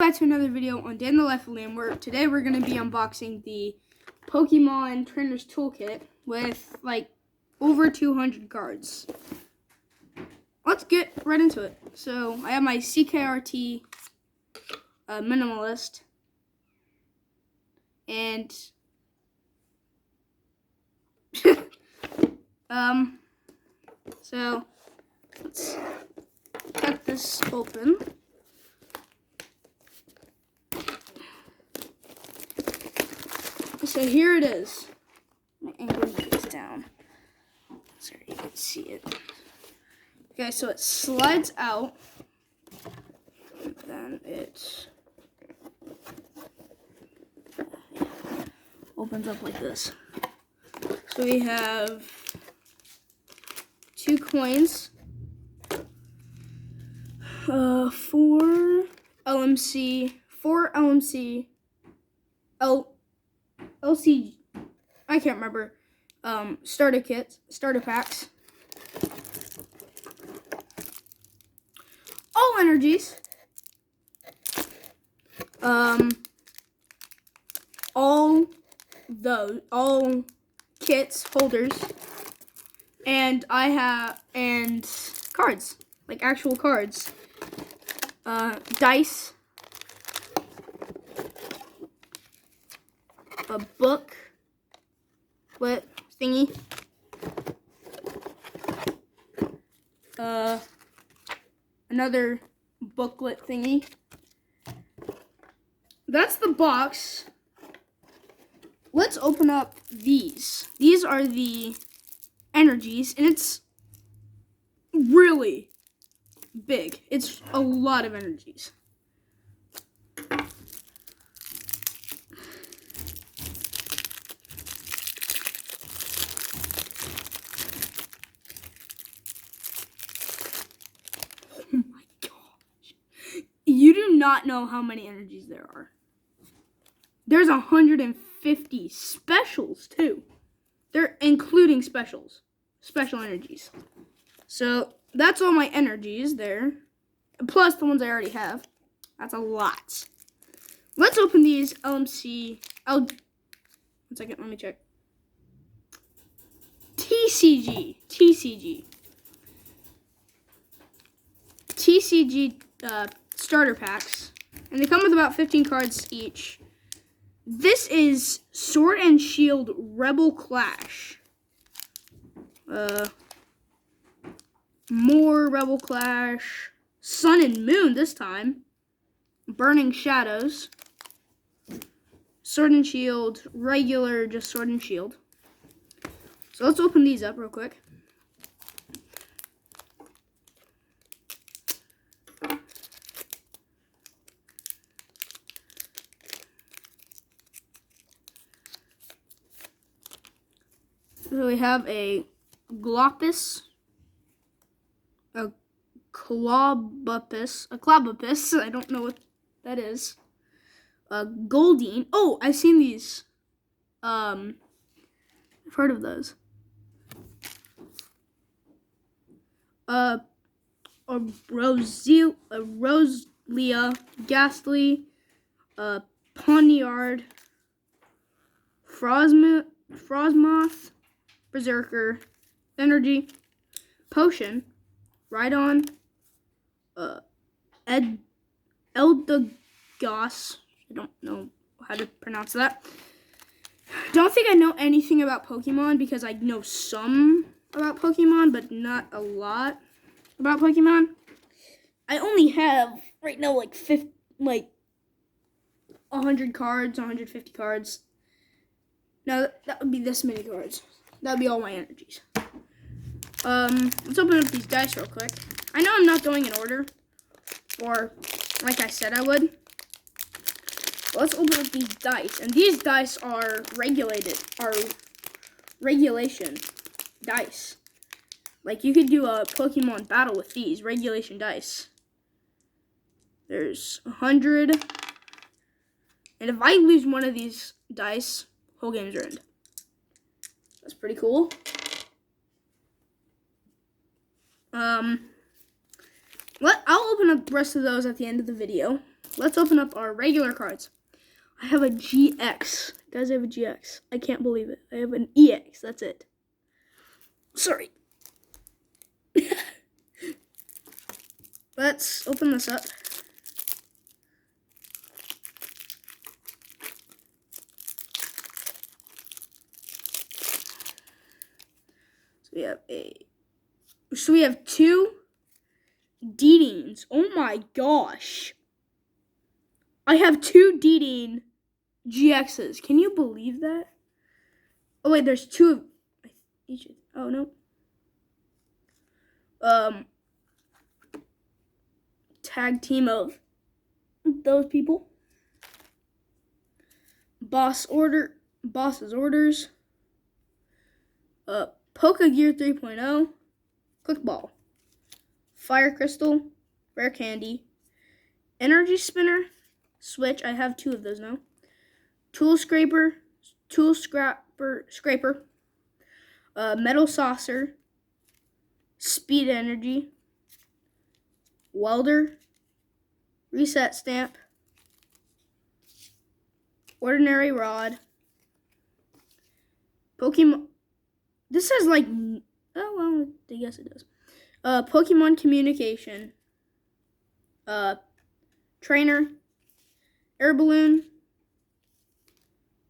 back to another video on Day in the Life of Liam, where today we're going to be unboxing the Pokemon Trainer's Toolkit with like over 200 cards. Let's get right into it. So I have my CKRT Minimalist, and so let's cut this open. So here it is. My angle this down so you can see it. Okay, so it slides out, and then it opens up like this. So we have 2 coins, 4 LMC, 4 LMC, LC, I can't remember, starter kits, starter packs, all energies, all kits, holders, and cards, like actual cards, dice, a book with thingy, another booklet thingy. That's the box. Let's open up these. These are the energies, and it's really big. It's a lot of energies. Oh my gosh. You do not know how many energies there are. There's 150 specials too. They're including specials. Special energies. So that's all my energies there. Plus the ones I already have. That's a lot. Let's open these LMC. One second, let me check. TCG starter packs, and they come with about 15 cards each. This is Sword and Shield Rebel Clash. More Rebel Clash. Sun and Moon this time. Burning Shadows. Sword and Shield. Regular, just Sword and Shield. So let's open these up real quick. So we have a Glopus, a Clobopus, I don't know what that is, a Goldeen. Oh, I've seen these. I've heard of those. A Roselia, Ghastly, Poniard, Frosmoth, Berserker, Energy, Potion, Rhydon, Eldegoss, I don't know how to pronounce that. Don't think I know anything about Pokemon, because I know some about Pokemon, but not a lot about Pokemon. I only have, right now, like 100 cards, 150 cards. Now, that would be this many cards. That would be all my energies. Let's open up these dice real quick. I know I'm not going in order, or like I said I would. But let's open up these dice. And these dice are regulation dice. Like, you could do a Pokemon battle with these regulation dice. There's 100. And if I lose one of these dice, whole game's ruined. That's pretty cool. I'll open up the rest of those at the end of the video. let's open up our regular cards. I have a GX. Guys, I have a GX. I can't believe it. I have an EX. That's it. Sorry. Let's open this up. So we have two Dedines. Oh my gosh. I have two Dedine GXs. Can you believe that? Oh wait, there's two of each. Oh no. Tag team of those people. Boss's orders. Pokegear 3.0. Quick Ball. Fire Crystal. Rare Candy. Energy Spinner. Switch. I have two of those now. Tool Scraper. Scraper. Metal Saucer. Speed Energy. Welder. Reset Stamp. Ordinary Rod. Pokemon. This says like, oh well, I guess it does. Pokemon Communication. Trainer. Air Balloon.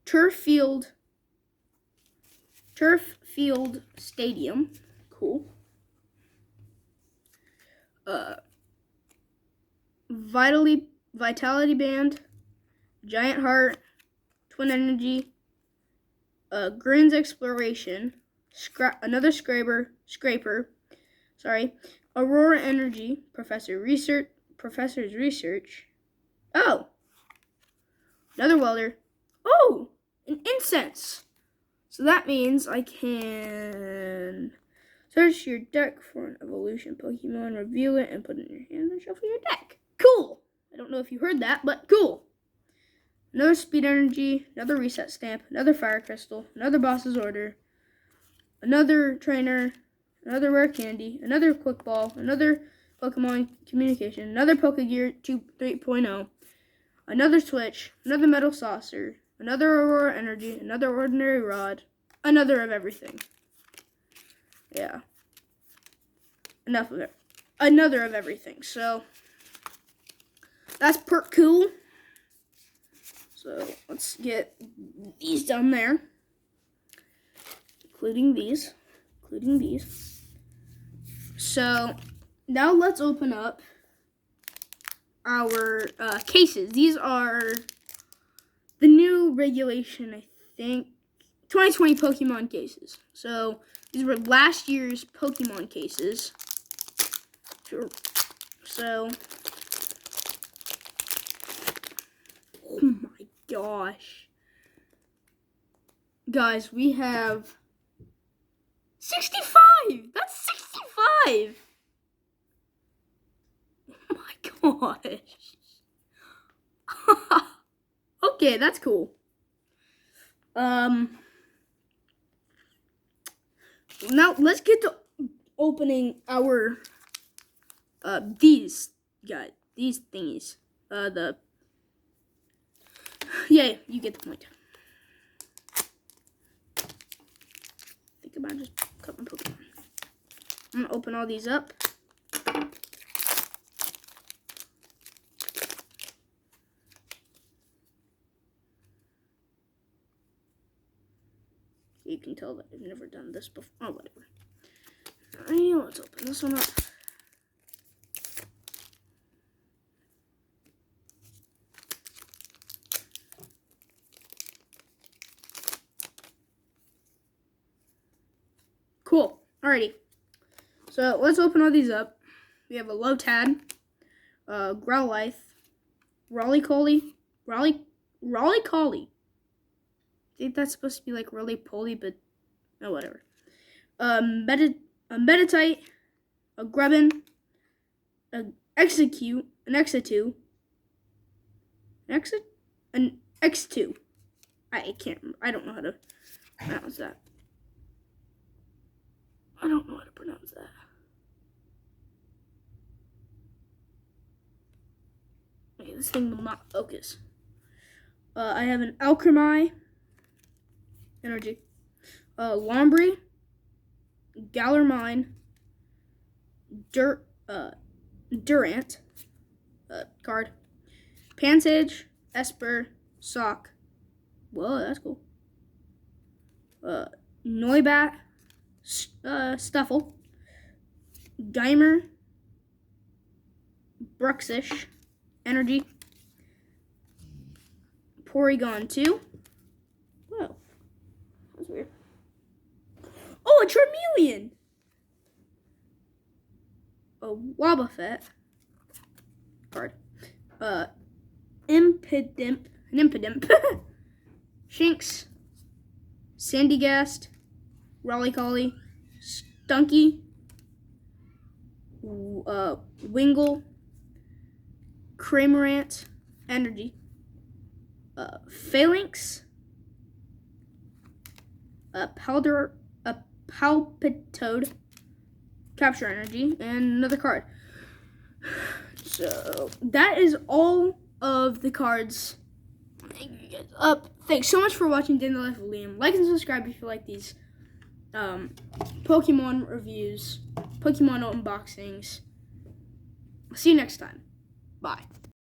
Turf Field Stadium. Cool. Vitality Band. Giant Heart. Twin Energy. Grin's Exploration. Another Scraper. Sorry. Aurora Energy. Professor's Research. Oh. Another Welder. Oh, an Incense. So that means I can search your deck for an evolution Pokemon, reveal it, and put it in your hand and shuffle your deck. Cool. I don't know if you heard that, but cool. Another Speed Energy, another Reset Stamp, another Fire Crystal, another Boss's Order, another Trainer, another Rare Candy, another Quick Ball, another Pokemon Communication, another Pokegear 3.0, another Switch, another Metal Saucer, another Aurora Energy, another Ordinary Rod, another of everything. Yeah. Enough of it. Another of everything. So, that's cool. So, let's get these down there. Including these. So, now let's open up our cases. These are the new regulation, I think, 2020 Pokemon cases. So, these were last year's Pokemon cases. So, oh my gosh. Guys, we have 65! That's 65! Oh my gosh. Okay, that's cool. Now let's get to opening our these thingies. Yeah, you get the point. Think about just cutting Pokemon. I'm gonna open all these up. You can tell that I've never done this before. Oh, whatever. Alright, let's open this one up. Cool. Alrighty. So let's open all these up. We have a Lotad, Growlithe, Rolly-Collie. I think that's supposed to be like Roly-Poly, but no, whatever. A Meditite, a Grubbin, an Execute, an Exetu, an X2. I don't know how to pronounce that. Okay, this thing will not focus. I have an Alchemy energy. Lombre, Gallermine, Durant card, Pansage, Esper, Sock. Whoa, that's cool. Noibat, Stuffle, Geimer, Bruxish, Energy, Porygon 2. Whoa, that's weird. Oh, a Charmeleon! A Wobbuffet card. Impidimp, Shinx, Sandygast, Rollicoli, Stunky, Wingle, Cramorant, Energy, Phalanx, Palpitoad, Capture Energy, and another card. So that is all of the cards. Thank you guys up. Thanks so much for watching Day in the Life of Liam. Like and subscribe if you like these Pokemon reviews, Pokemon unboxings. See you next time. Bye.